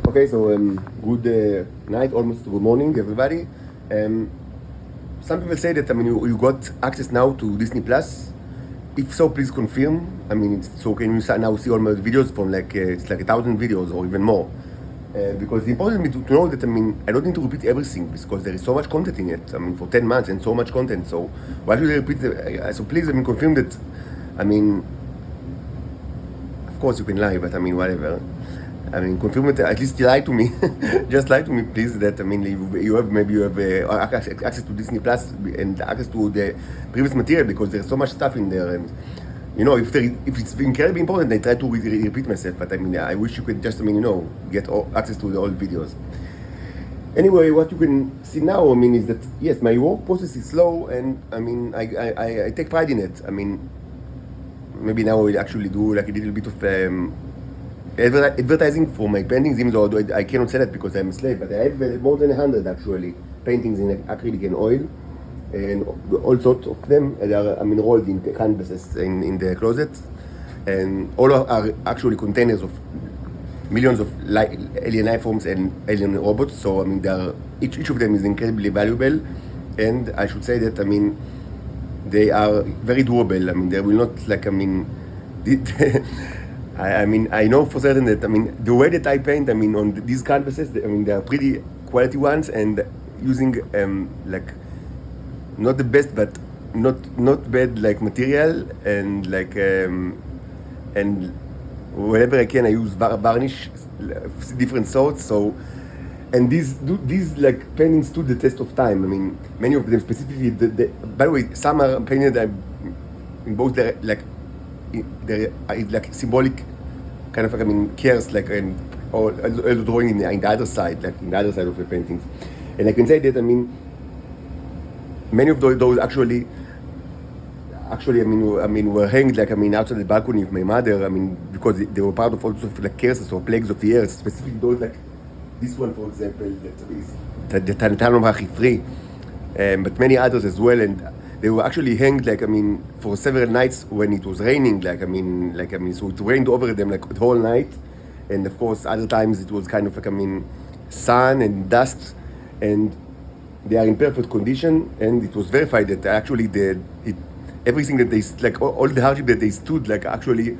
Okay, so good night, almost good morning, everybody. Some people say that you got access now to Disney Plus. If so, please confirm. So can you now see all my videos from it's like 1,000 videos or even more? Because it's important to know that I don't need to repeat everything because there is so much content in it. For 10 months and so much content. So why should I repeat? So please, confirm that. Of course you can lie, but whatever. Confirm it. At least lie to me. Just lie to me, please. That you have access to Disney Plus and access to the previous material because there's so much stuff in there. And if it's incredibly important, I try to repeat myself. But I wish you could just get access to the old videos. Anyway, what you can see now, is that yes, my work process is slow, and I take pride in it. Maybe now I will actually do like a little bit of advertising for my paintings, even though I cannot sell it because I'm a slave, but I have more than 100 actually paintings in acrylic and oil, and all sorts of them are rolled in canvases in the closet, and all are actually containers of millions of alien life forms and alien robots. So each of them is incredibly valuable, and I should say that they are very durable. They will not I know for certain that the way that I paint on these canvases, they are pretty quality ones, and using not the best but not bad material, and and whenever I can I use varnish, different sorts. So and these paintings stood the test of time. Many of them specifically. By the way, some are painted in both there symbolic kind of cares or drawing in the other side, in the other side of the paintings. And I can say that many of those actually were hanged outside the balcony of my mother, because they were part of also curses or plagues of the earth, specifically those this one, for example, that is the Tantanum HaChifri, but many others as well. And they were actually hanged for several nights when it was raining, so it rained over them the whole night. And of course other times it was kind of sun and dust, and they are in perfect condition. And it was verified that actually everything that they all the hardship that they stood actually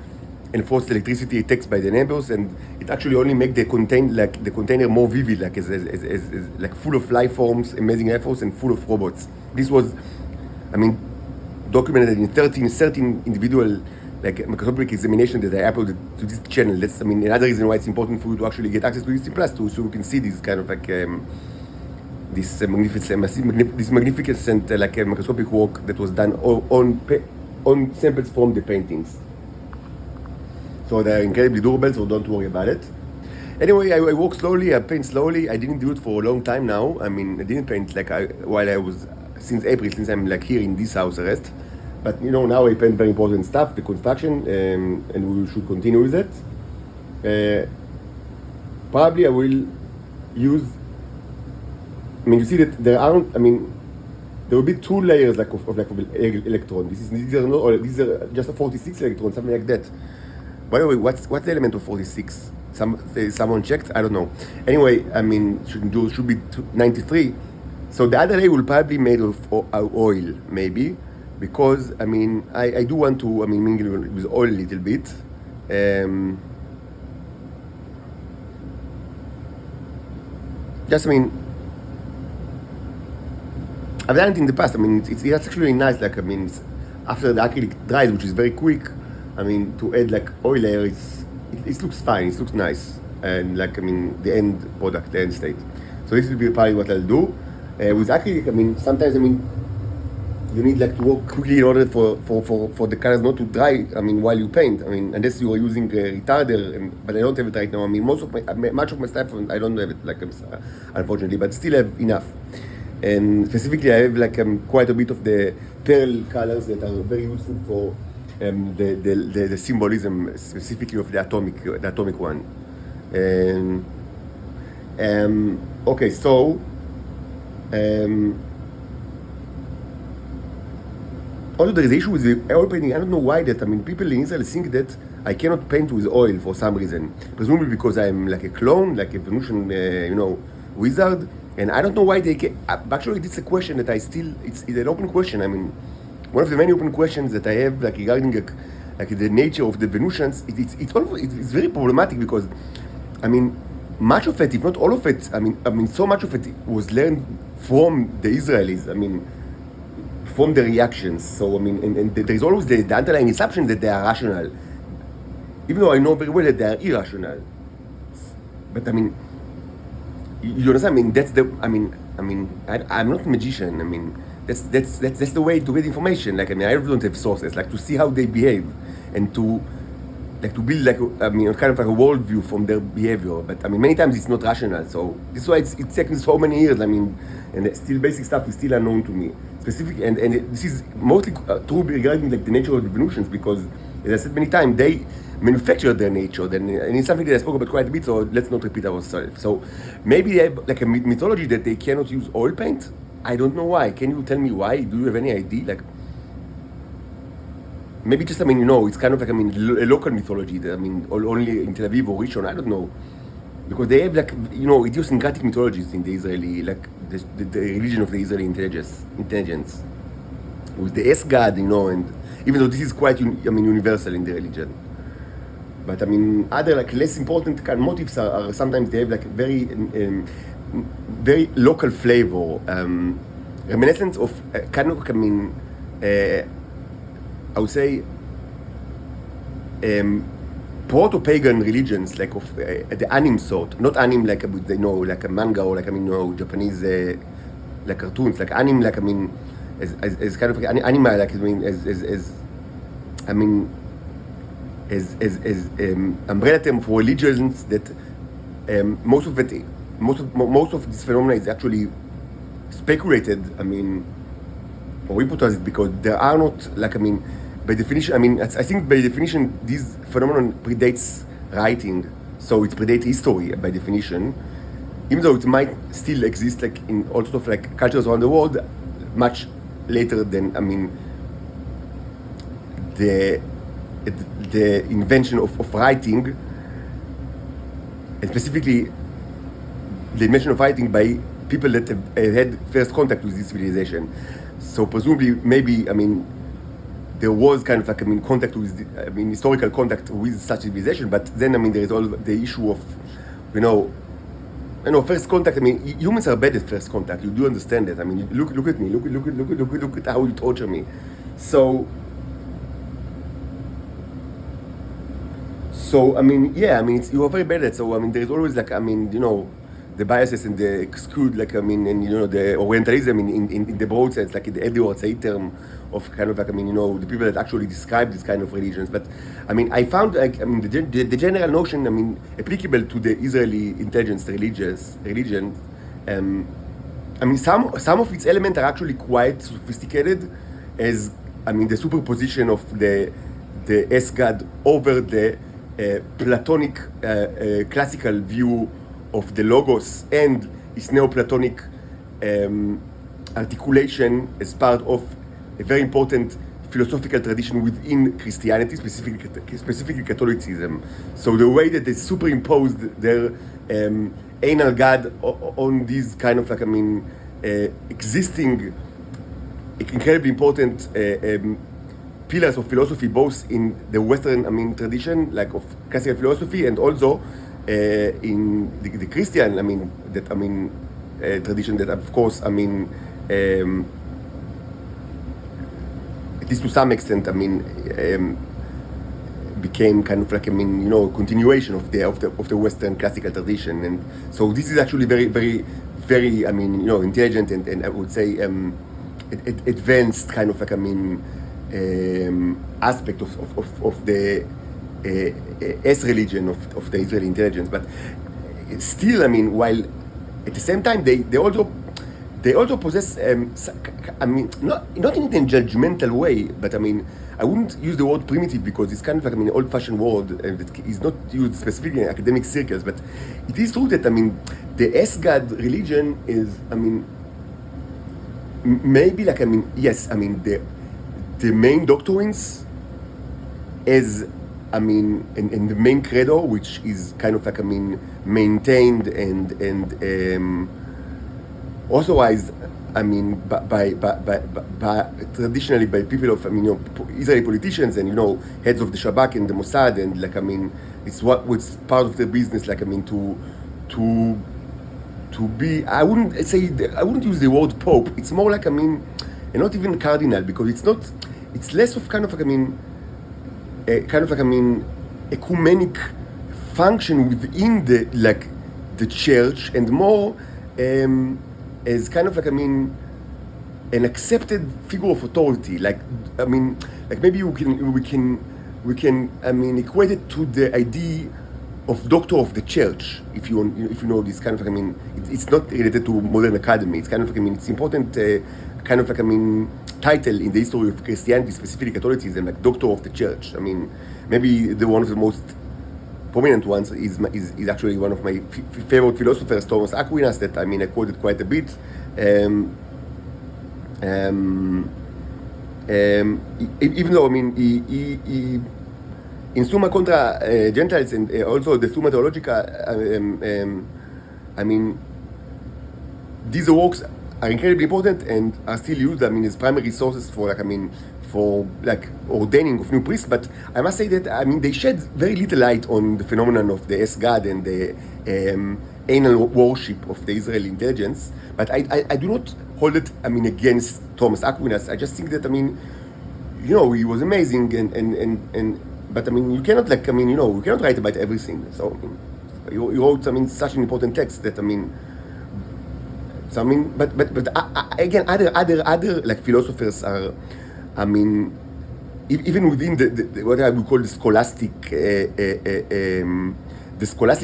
enforced electricity attacks by the neighbors, and it actually only make the container more vivid, as full of life forms, amazing life forms, and full of robots. This was documented in 13 individual microscopic examination that I uploaded to this channel. That's another reason why it's important for you to actually get access to Disney Plus, so you can see this kind of this magnificent microscopic work that was done on samples from the paintings. So they're incredibly durable, so don't worry about it. Anyway, I work slowly, I paint slowly. I didn't do it for a long time now. I didn't paint while I was since April, since I'm here in this house arrest. But now I paint very important stuff, the construction, and we should continue with it. Probably I will use. You see that there aren't. There will be 2 layers of electron. These are just a 46 electrons, something like that. By the way, what's the element of 46? Someone checked? I don't know. Anyway, should be 93. So the other layer will probably be made of oil, maybe, because I do want to mingle with oil a little bit. I've done it in the past. It's actually nice. After the acrylic dries, which is very quick. To add oil layer, it looks fine. It looks nice, and the end product, the end state. So this will be probably what I'll do. With acrylic, sometimes you need to work quickly in order for the colors not to dry. While you paint. Unless you are using a retarder, but I don't have it right now. Much of my stuff I don't have it, unfortunately, but still have enough. And specifically, I have quite a bit of the pearl colors that are very useful for the symbolism, specifically of the atomic one. Okay, so. Also, there is an issue with the oil painting. I don't know why that. People in Israel think that I cannot paint with oil for some reason. Presumably because I'm like a clone, like a Venusian, wizard. And I don't know why they get. Actually, it's a question that it's an open question. I mean, one of the many open questions that I have, like regarding like the nature of the Venusians. It's very problematic because, I mean, much of it, if not all of it, I mean, so much of it was learned from the Israelis. I mean, from the reactions. So I mean, and there is always the underlying assumption that they are rational, even though I know very well that they are irrational. But I mean, you understand? I mean, that's the. I'm not a magician. I mean, that's the way to get information. Like, I mean, I don't have sources. Like, to see how they behave, and to build kind of like a worldview from their behavior. But I mean, many times it's not rational. So this is why it's taken so many years. I mean, and still basic stuff is still unknown to me. And this is mostly true regarding like the nature of the Venusians, because, as I said many times, they manufacture their nature. And it's something that I spoke about quite a bit, so let's not repeat ourselves. So maybe they have like a mythology that they cannot use oil paint. I don't know why. Can you tell me why? Do you have any idea? Like, maybe just, it's kind of like, a local mythology that, only in Tel Aviv or Rishon, I don't know. Because they have like, idiosyncratic mythologies in the Israeli, like the religion of the Israeli intelligence. With the S-God, and even though this is quite, universal in the religion. But other like less important kind of motifs are sometimes they have like very, very local flavor, reminiscence of kind of, I would say, proto-pagan religions, like of the anime sort, not anime like like a manga or like Japanese like cartoons, like anime, like as kind of like anime, like as umbrella term for religions that most of this phenomena is actually speculated. Or hypothesized, because there are not like by definition. I think by definition this phenomenon predates writing, so it predates history by definition. Even though it might still exist like in all sorts of like cultures around the world, much later than the invention of writing, and specifically the invention of writing by people that have had first contact with this civilization. So presumably, maybe, there was kind of like, contact with, historical contact with such civilization, but then, there is all the issue of, first contact. Humans are bad at first contact. You do understand that. Look at me. Look at how you torture me. So, you are very bad at it. So, there is always like, the biases and the skewed, like, the Orientalism in the broad sense, like in the Edward Said term of kind of like, the people that actually describe this kind of religions. But, I found, like, the general notion, applicable to the Israeli intelligence religion, some of its elements are actually quite sophisticated, as, the superposition of the S-God over the Platonic classical view of the Logos and its Neoplatonic articulation as part of a very important philosophical tradition within Christianity, specifically Catholicism. So the way that they superimposed their anal God on these kind of like, existing, incredibly important pillars of philosophy, both in the Western, tradition, like of classical philosophy, and also in the Christian, tradition that, of course, at least to some extent, became kind of like, continuation of the Western classical tradition. And so this is actually very, very, very, intelligent and I would say, advanced kind of like, aspect of the S religion of the Israeli intelligence. But still, while at the same time they also possess, not in a judgmental way, but I wouldn't use the word primitive because it's kind of like an old-fashioned word that is not used specifically in academic circles. But it is true that the S-God religion is maybe like the main doctrines as I mean, and the main credo, which is kind of like, I mean, maintained and authorized, I mean, by traditionally by people of, I mean, you know, Israeli politicians and, you know, heads of the Shabak and the Mossad, and like, I mean, it's what's part of their business, like, I mean, to be, I wouldn't use the word Pope. It's more like, I mean, and not even cardinal, because it's less of kind of like, I mean, ecumenic function within the church, and more as kind of like, I mean, an accepted figure of authority. Like, I mean, like maybe we can I mean, equate it to the idea of doctor of the church, if you know this kind of like, I mean, it's not related to modern academy. It's kind of like, I mean, it's important kind of like, I mean, title in the history of Christianity, specifically Catholicism, like doctor of the church. I mean, maybe one of the most prominent ones is actually one of my favorite philosophers, Thomas Aquinas, that, I mean, I quoted quite a bit. Even though, I mean, he in Summa Contra Gentiles, and also the Summa Theologica, I mean, these works are incredibly important and are still used, I mean, as primary sources for, like, I mean, for like ordaining of new priests. But I must say that, I mean, they shed very little light on the phenomenon of the S-God and the anal worship of the Israeli intelligence. But I do not hold it, I mean, against Thomas Aquinas. I just think that, I mean, you know, he was amazing, and but, I mean, you cannot, like, I mean, you know, you cannot write about everything. So he wrote, I mean, such an important text that, I mean, so, I mean, but again, other like philosophers are, I mean, even within the what I would call the scholastic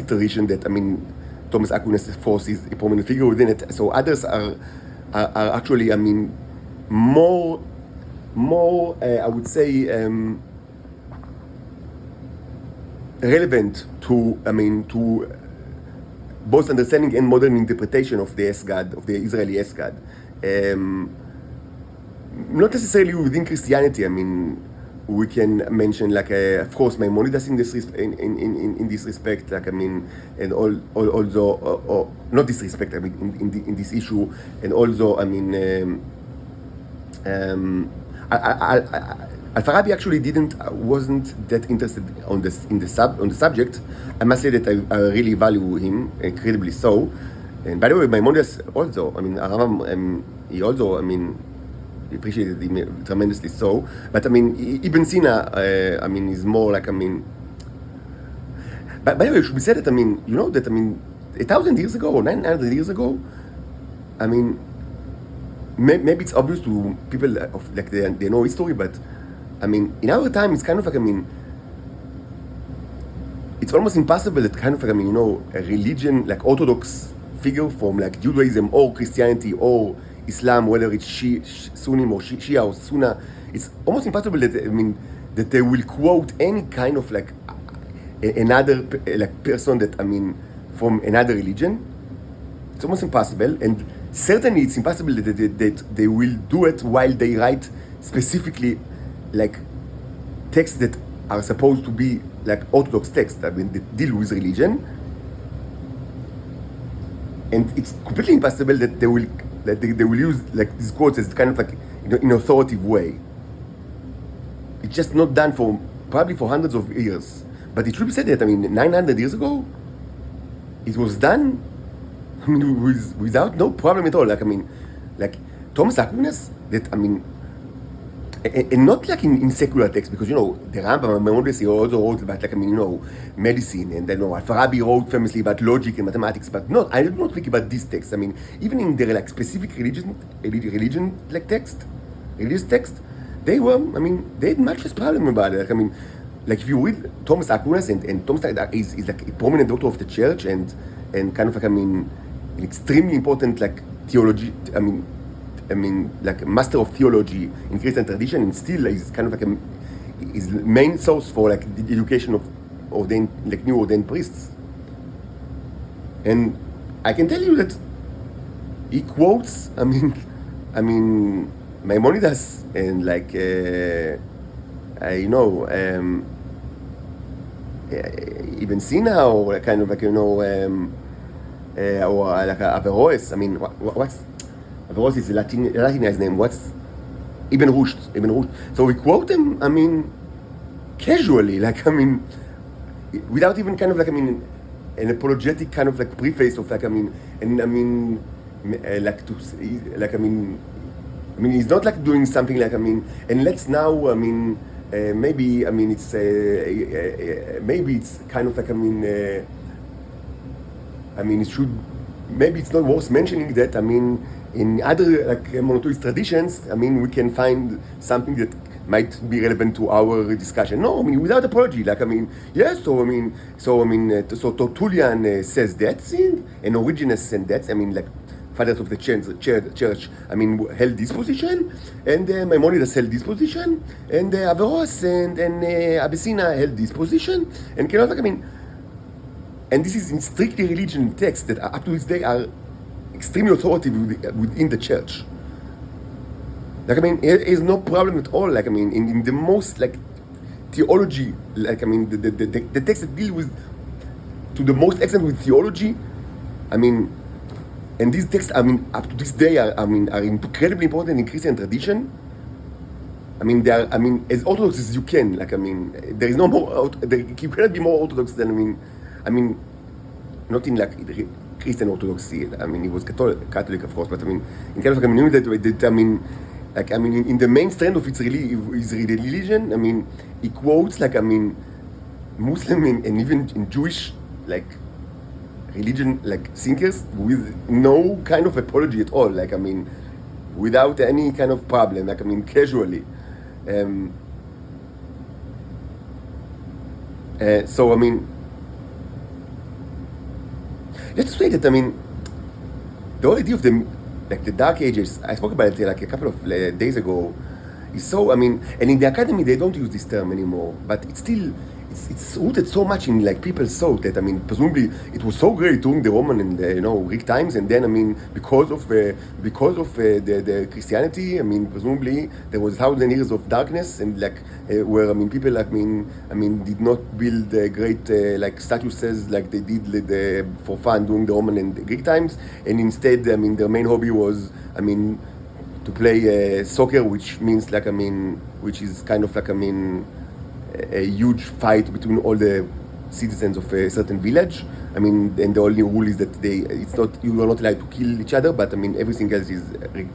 tradition, that, I mean, Thomas Aquinas, of course, is a prominent figure within it. So others are actually, I mean, more I would say relevant to, I mean, to both understanding and modern interpretation of the S-God, of the Israeli S-God. Not necessarily within Christianity. I mean, we can mention, like, of course, Maimonides in this respect, like, I mean, and also not disrespect, I mean, in this issue, and also, I mean, Al-Farabi actually wasn't that interested on the subject. I must say that I really value him incredibly so. And by the way, Maimonides also, I mean, Aram, he also, I mean, appreciated him tremendously so. But, I mean, Ibn Sina, I mean, is more like, I mean, by the way, it should be said that, I mean, you know that, I mean, 1,000 years ago or 900 years ago, I mean, maybe it's obvious to people of, like, they know history, but, I mean, in our time, it's kind of like, I mean, it's almost impossible that kind of like, I mean, you know, a religion, like Orthodox figure from, like, Judaism or Christianity or Islam, whether it's Sunni or Shia or Sunna, it's almost impossible that, I mean, that they will quote any kind of, like, another, like, person that, I mean, from another religion. It's almost impossible, and certainly it's impossible that they will do it while they write specifically, like, texts that are supposed to be like Orthodox texts, I mean, that deal with religion. And it's completely impossible that they will use, like, these quotes as kind of like, you know, in an authoritative way. It's just not done probably for hundreds of years. But it should be said that, I mean, 900 years ago, it was done, I mean, without no problem at all. Like, I mean, like, Thomas Aquinas, that, I mean, and not like in secular texts, because, you know, the Rambam, Maimonides, he also wrote about, like, I mean, you know, medicine, and then, you know, Al-Farabi wrote famously about logic and mathematics, but no, I do not speak about these texts. I mean, even in their, like, specific religion, like, religious text, they were, I mean, they had much less problem about it. Like, I mean, like, if you read Thomas Aquinas, and Thomas Aquinas is like a prominent doctor of the church, and kind of like, I mean, an extremely important, like, theology, I mean, like, a master of theology in Christian tradition, and still is kind of like his main source for, like, the education of ordained, like, new ordained priests. And I can tell you that he quotes, I mean, Maimonides, and, like, you know, Ibn Sina, or kind of like, you know, or like Averroes. I mean, what's Averroes is a Latinized name. What's Ibn Rushd? Ibn Rushd. So we quote them, I mean, casually, like, I mean, without even kind of like, I mean, an apologetic kind of like preface of like, I mean, and I mean, like to, like, I mean, he's not like doing something like, I mean, and let's now, I mean, maybe, I mean, it's, maybe it's kind of like, I mean, it should, maybe it's not worth mentioning that, I mean, in other like monotheist traditions, I mean, we can find something that might be relevant to our discussion. No, I mean, without apology, like, I mean, yes, so Tertullian says that thing, and Origenes said that, I mean, like, fathers of the church, I mean, held this position, and Maimonides held this position, and Averroes and Abyssina held this position, and cannot, like, I mean, and this is in strictly religion texts that up to this day are extremely authoritative within the church. Like, I mean, there is no problem at all, like, I mean, in the most, like, theology, like, I mean, the texts that deal with, to the most extent with theology, I mean, and these texts, I mean, up to this day are incredibly important in Christian tradition. I mean, they are, I mean, as orthodox as you can, like, I mean, there is no more, you cannot be more orthodox than, I mean, not in, like, Christian orthodoxy, I mean, he was Catholic, of course, but I mean, in kind of like a community that I mean, like, I mean, in the main strand of his religion, I mean, he quotes, like, I mean, Muslim and even in Jewish, like, religion, like, thinkers with no kind of apology at all, like, I mean, without any kind of problem, like, I mean, casually. So, I mean, let's say that, I mean, the whole idea of the, like, the Dark Ages, I spoke about it like a couple of days ago, is so, I mean, and in the academy they don't use this term anymore, but it's still, it's rooted so much in, like, people's thought that, I mean, presumably it was so great during the Roman and you know, Greek times, and then, I mean, because of the Christianity, I mean, presumably there was 1,000 years of darkness, and like where, I mean, people, like, I mean, did not build great like statues like they did for fun during the Roman and the Greek times, and instead, I mean, their main hobby was, I mean, to play soccer, which means, like, I mean, which is kind of like, I mean, a huge fight between all the citizens of a certain village. I mean, and the only rule is that you are not allowed to kill each other, but I mean, everything else is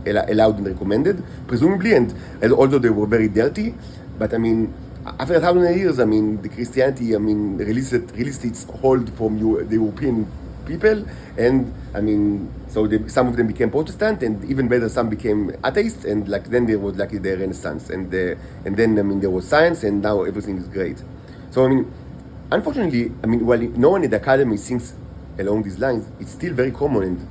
allowed and recommended, presumably, and although they were very dirty, but I mean, after 1,000 years, I mean, the Christianity, I mean, released its hold from the European people, and I mean, so some of them became Protestant, and even better, some became atheists, and like then there was like the Renaissance, and then, I mean, there was science, and now everything is great. So I mean, unfortunately, I mean, while no one in the academy thinks along these lines, it's still very common, and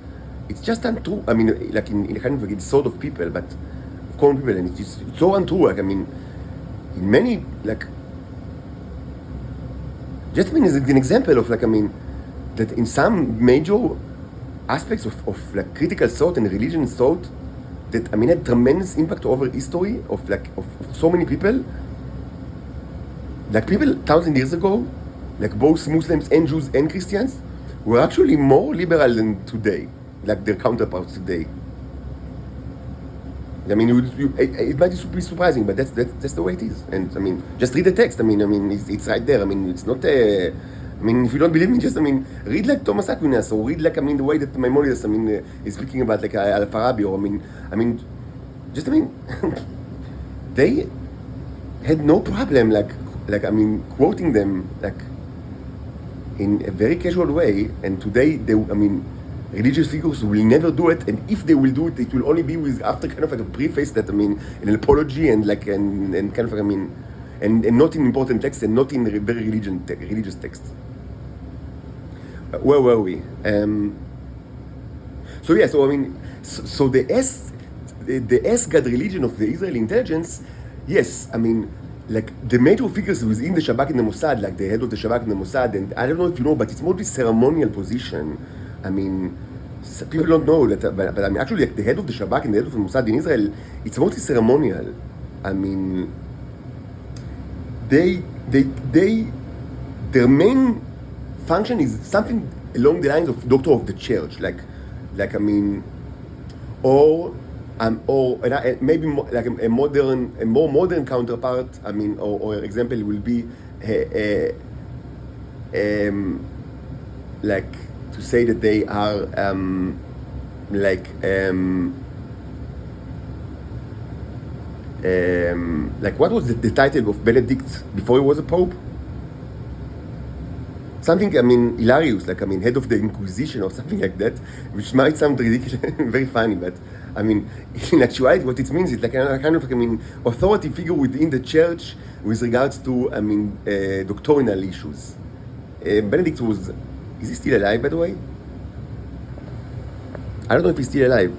it's just untrue. I mean, like in kind of like the sort of people, but of common people, and it's so untrue. Like, I mean, in many, like, just, I mean, as an example of, like, I mean, that in some major aspects of like critical thought and religion thought that, I mean, had tremendous impact over history of so many people. Like, people 1,000 years ago, like both Muslims and Jews and Christians, were actually more liberal than today, like their counterparts today. I mean, it might be surprising, but that's the way it is. And I mean, just read the text. I mean, it's right there. I mean, it's not I mean, if you don't believe me, just, I mean, read like Thomas Aquinas, or read like, I mean, the way that Maimonides, I mean, is speaking about like Al-Farabi, or I mean, just, I mean, they had no problem like, I mean, quoting them like in a very casual way. And today, I mean, religious figures will never do it, and if they will do it, it will only be with after kind of like a preface that, I mean, an apology and like and kind of like, I mean, and not in important texts and not in very religious texts. Where were we? So yeah, so I mean, so the S-God religion of the Israeli intelligence, yes, I mean, like the major figures within the Shabak and the Mossad, like the head of the Shabak and the Mossad, and I don't know if you know, but it's mostly ceremonial position. I mean, people don't know that, but I mean, actually, like the head of the Shabak and the head of the Mossad in Israel, it's mostly ceremonial. I mean, they their main function is something along the lines of doctor of the church, like I mean, or maybe like a more modern counterpart. I mean, or example will be like to say that they are like what was the title of Benedict before he was a pope? Something, I mean, hilarious, like, I mean, head of the Inquisition or something like that, which might sound ridiculous, very funny, but, I mean, in actuality, what it means is like a kind of, I mean, authority figure within the church with regards to, I mean, doctrinal issues. Benedict is he still alive, by the way? I don't know if he's still alive.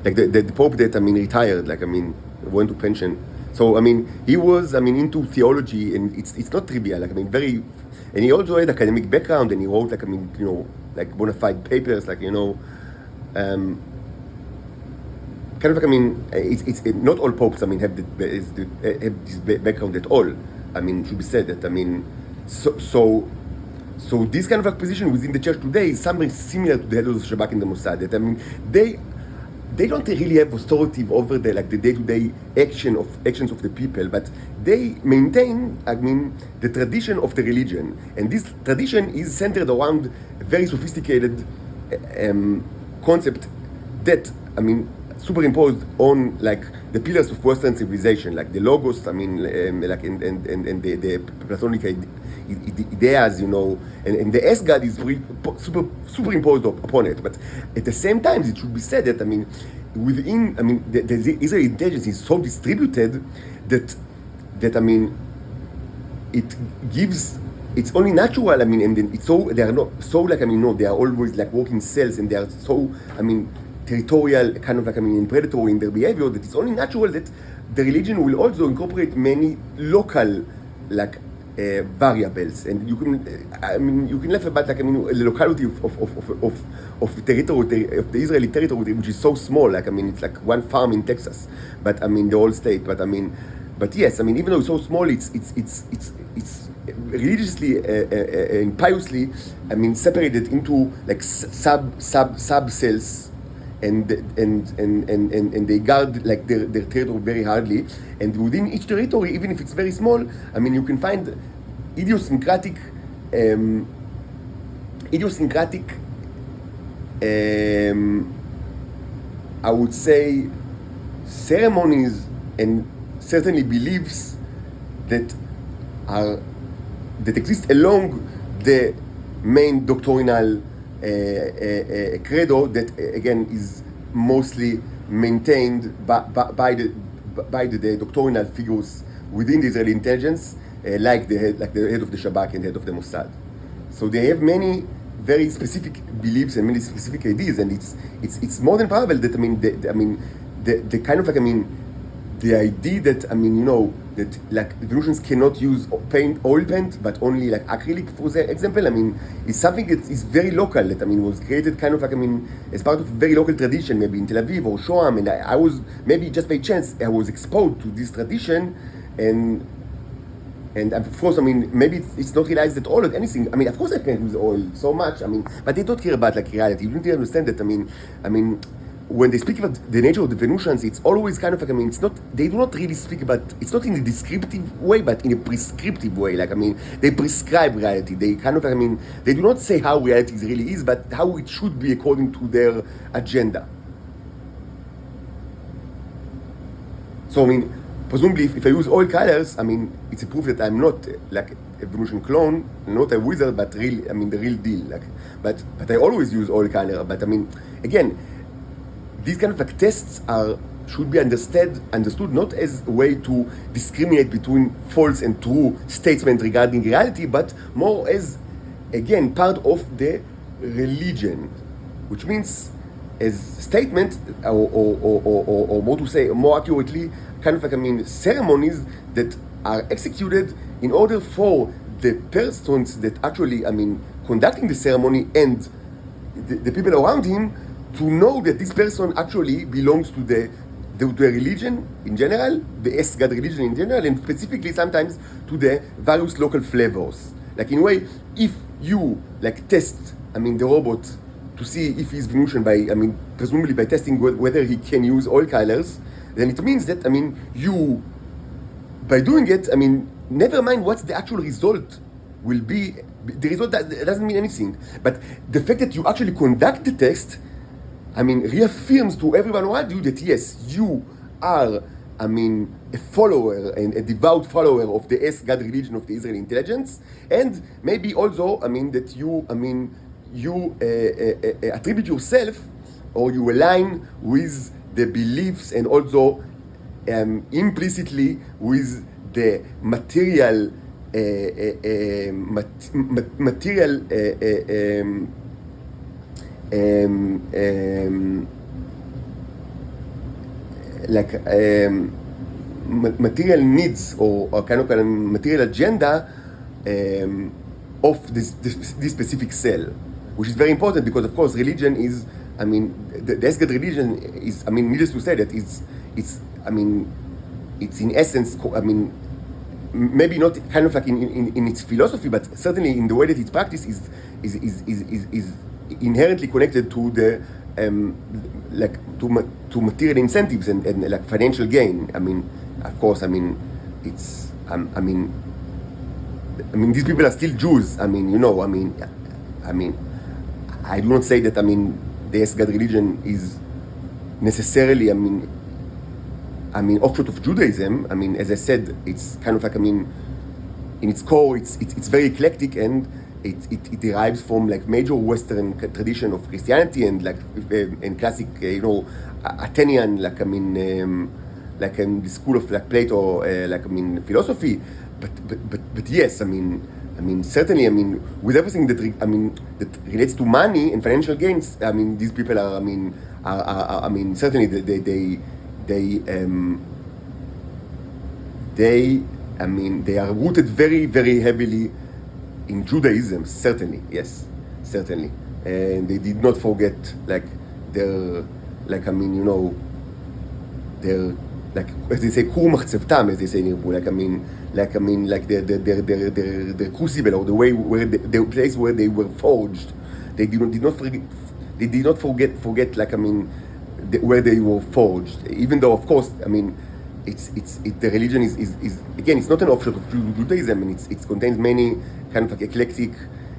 Like the Pope that, I mean, retired, like, I mean, went to pension. So, I mean, he was, I mean, into theology, and it's not trivial, like, I mean, very, and he also had academic background, and he wrote, like, I mean, you know, like, bona fide papers, like, you know, kind of like, I mean, it's not all popes, I mean, have this background at all. I mean, it should be said that, I mean, so this kind of like position within the church today is something similar to the head of the Shabak and the Mossad. That, I mean, they don't really have authority over the like the day-to-day actions of the people, but they maintain, I mean, the tradition of the religion, and this tradition is centered around a very sophisticated concept that, I mean, superimposed on like the pillars of Western civilization, like the logos, I mean, like and the Platonic ideas, you know, and the S God is superimposed upon it. But at the same time, it should be said that, I mean, within, I mean, the Israeli intelligence is so distributed that I mean, it gives. It's only natural, I mean, and then it's so, they are not so like, I mean, no, they are always like working cells, and they are so, I mean, territorial, kind of like, I mean, predatory in their behavior, that it's only natural that the religion will also incorporate many local, like, variables. And you can, I mean, you can laugh about, like, I mean, the locality of territory, of the Israeli territory, which is so small, like, I mean, it's like one farm in Texas, but, I mean, the whole state, but, I mean, but yes, I mean, even though it's so small, it's religiously and piously, I mean, separated into like sub cells, and they guard like their territory very hardly. And within each territory, even if it's very small, I mean, you can find idiosyncratic, I would say, ceremonies and certainly beliefs that exist along the main doctrinal credo that again is mostly maintained by the doctrinal figures within the Israeli intelligence, like the head of the Shabak and the head of the Mossad. So they have many very specific beliefs and many specific ideas, and it's more than probable that, I mean, the kind of like, I mean, the idea that, I mean, you know, that like Venusians cannot use oil paint, but only like acrylic, for example, I mean, is something that is very local, that, I mean, was created kind of like, I mean, as part of a very local tradition, maybe in Tel Aviv or Shoam, and I was, maybe just by chance, I was exposed to this tradition, and of course, I mean, maybe it's not realized at all at anything. I mean, of course I can use oil so much, I mean, but they don't care about like reality. You don't really understand that, I mean, when they speak about the nature of the Venusians, it's always kind of like, I mean, it's not, they do not really speak about, it's not in a descriptive way, but in a prescriptive way. Like, I mean, they prescribe reality. They kind of like, I mean, they do not say how reality really is, but how it should be according to their agenda. So, I mean, presumably, if I use oil colors, I mean, it's a proof that I'm not like a Venusian clone, not a wizard, but real, I mean, the real deal. Like, but I always use oil color. But I mean, again, these kind of like tests should be understood not as a way to discriminate between false and true statements regarding reality, but more as, again, part of the religion, which means as statement, or more to say, more accurately, kind of like, I mean, ceremonies that are executed in order for the persons that actually, I mean, conducting the ceremony and the people around him to know that this person actually belongs to the religion in general, the S God religion in general, and specifically sometimes to the various local flavors. like in a way, if you like test, I mean, the robot to see if he's Venusian by, I mean, presumably by testing whether he can use oil colors, then it means that, I mean, you, by doing it, I mean, never mind what the actual result will be. The result that doesn't mean anything. But the fact that you actually conduct the test, I mean, reaffirms to everyone around you that yes, you are, I mean, a follower and a devout follower of the God religion of the Israeli intelligence, and maybe also, I mean, that you, I mean, you attribute yourself or you align with the beliefs and also implicitly with the material material needs or kind of material agenda of this specific cell, which is very important because, of course, religion is, I mean, the Esgad religion is, I mean, needless to say that it's, I mean, it's in essence, I mean, maybe not kind of like in its philosophy, but certainly in the way that it's practiced is inherently connected to the like to material incentives and like financial gain. I mean, of course, I mean, it's I mean, these people are still Jews. I mean, you know, I mean, I do not say that, I mean, the Esgad religion is necessarily, I mean, offshoot of Judaism. I mean, as I said, it's kind of like, I mean, in its core, it's very eclectic, and it derives from like major Western tradition of Christianity and like and classic, you know, Athenian, like, I mean, like in the school of like Plato, like, I mean, philosophy. But yes, I mean, certainly, I mean, with everything that that relates to money and financial gains, I mean, these people are, I mean, certainly I mean, they are rooted very, very heavily in Judaism, certainly, yes, certainly. And they did not forget, like, their, like, I mean, you know, their, like, as they say, kur machzevtam, as they say in Hebrew, like, I mean, like their crucible, or the way where the place where they were forged, they did not forget, like, I mean, where they were forged, even though, of course, I mean, the religion is again, it's not an offshoot of Judaism, and it contains many kind of like eclectic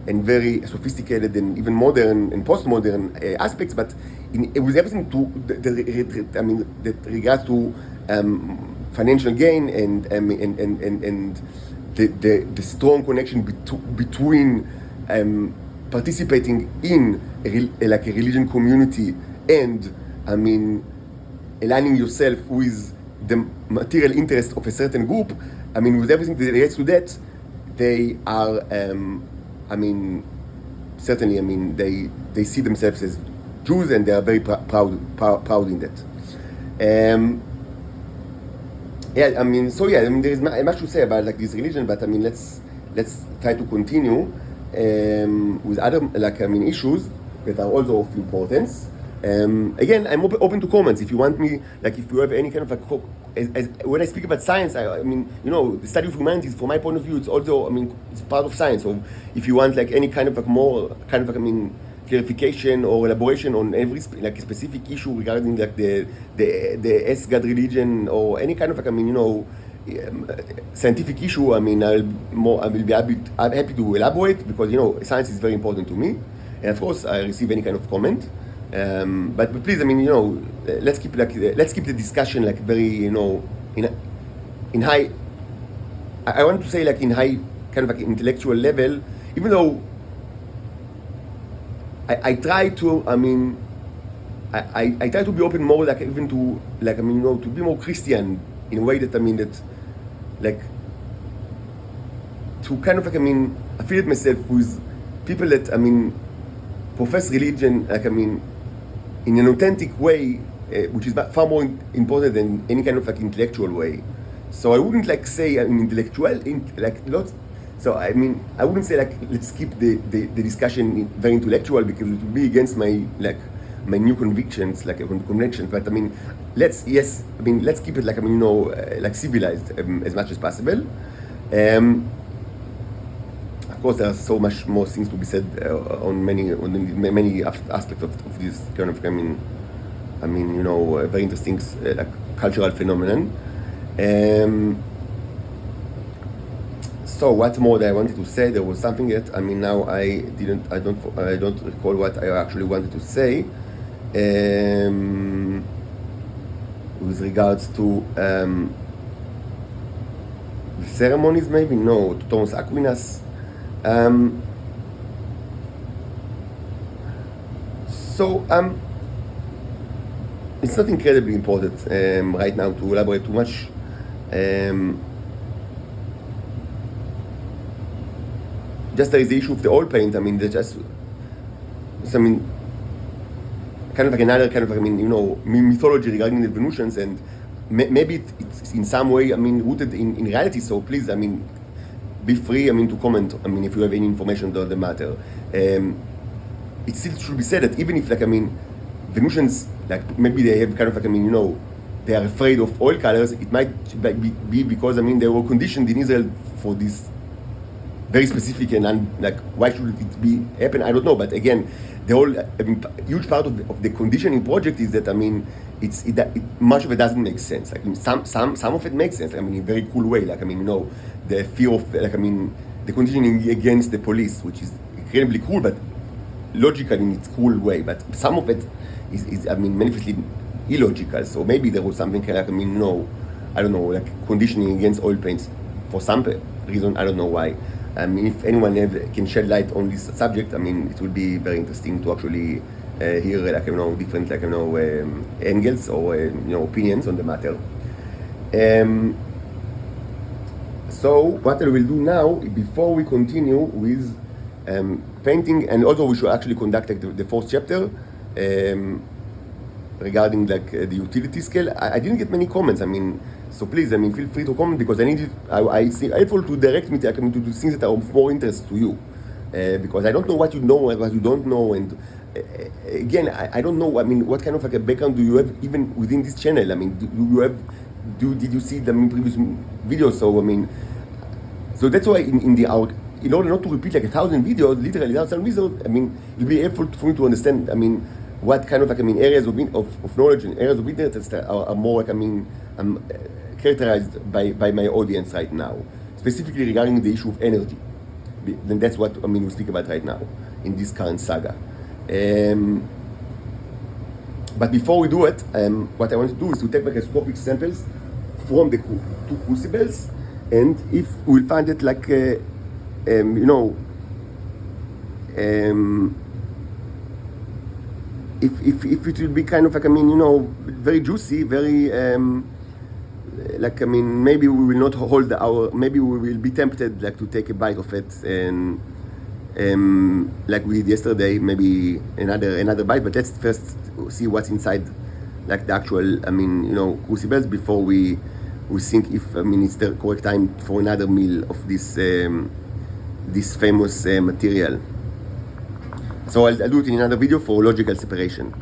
and very sophisticated and even modern and postmodern aspects, but with everything I mean, that regards to financial gain and the strong connection between participating in like a religion community and, I mean, aligning yourself with the material interest of a certain group. I mean, with everything that relates to that, they are, I mean, certainly, I mean, they see themselves as Jews, and they are very proud in that. Yeah, I mean, so yeah, I mean, there is much to say about like this religion, but I mean, let's try to continue with other, like, I mean, issues that are also of importance. Again, I'm open to comments. If you want me, like, if you have any kind of like, when I speak about science, I mean, you know, the study of humanities, from my point of view, it's also, I mean, it's part of science. So if you want like any kind of like more kind of like, I mean, clarification or elaboration on every like a specific issue regarding like the Esgad religion or any kind of like, I mean, you know, scientific issue, I mean, I will be happy to elaborate, because, you know, science is very important to me, and of course I receive any kind of comment. But please, I mean, you know, let's keep the discussion like very, you know, in high. I want to say like in high kind of like intellectual level, even though I try to, I mean, I try to be open more, like, even to, like, I mean, you know, to be more Christian in a way that, I mean, that, like, to kind of like, I mean, affiliate myself with people that, I mean, profess religion, like, I mean, in an authentic way, which is far more important than any kind of like intellectual way. So I wouldn't like say I'm intellectual, like, not. So I mean, I wouldn't say like let's keep the discussion very intellectual, because it would be against my new convictions, like convictions. But I mean, let's keep it like, I mean, you know, like civilized as much as possible. of course, there are so much more things to be said on many aspects of this kind of, very interesting like cultural phenomenon. So what more that I wanted to say? There was something that now I don't recall what I actually wanted to say with regards to the ceremonies, maybe no, to Thomas Aquinas. It's not incredibly important right now to elaborate too much. Just there is the issue of the oil paint. Kind of like another kind of mythology regarding the Venusians, and maybe it's in some way rooted in reality. So please be free to comment if you have any information on the matter. It still should be said that even if Venusians maybe they have kind of they are afraid of oil colors, it might be because they were conditioned in Israel for this very specific and why should it be happen? I don't know, but again, the whole huge part of the conditioning project is that much of it doesn't make sense. Some of it makes sense. In a very cool way. The fear of the conditioning against the police, which is incredibly cool, but logical in its cool way. But some of it is manifestly illogical. So maybe there was something I don't know, conditioning against oil paints for some reason. I don't know why. If anyone can shed light on this subject, it will be very interesting to actually hear different angles or opinions on the matter. So what I will do now, before we continue with painting, and also we should actually conduct the fourth chapter regarding the utility scale. I didn't get many comments. So please, feel free to comment, because I need it. I see helpful to direct me to do things that are of more interest to you, because I don't know what you know and what you don't know, and again, I don't know. What kind of a background do you have even within this channel? Did you see the previous videos? So that's why in order not to repeat 1,000 videos, literally 1,000 videos, it'll be helpful for me to understand. What kind of areas of knowledge and areas of interest are more characterized by my audience right now, specifically regarding the issue of energy. Then that's what we speak about right now in this current saga. But before we do it, what I want to do is to take microscopic samples from the two crucibles, and if we'll find it if it will be kind of very juicy, very maybe we will not hold maybe we will be tempted to take a bite of it, and like we did yesterday, maybe another bite. But let's first see what's inside the actual crucibles before we think if it's the correct time for another meal of this famous material. So I'll do it in another video for logical separation.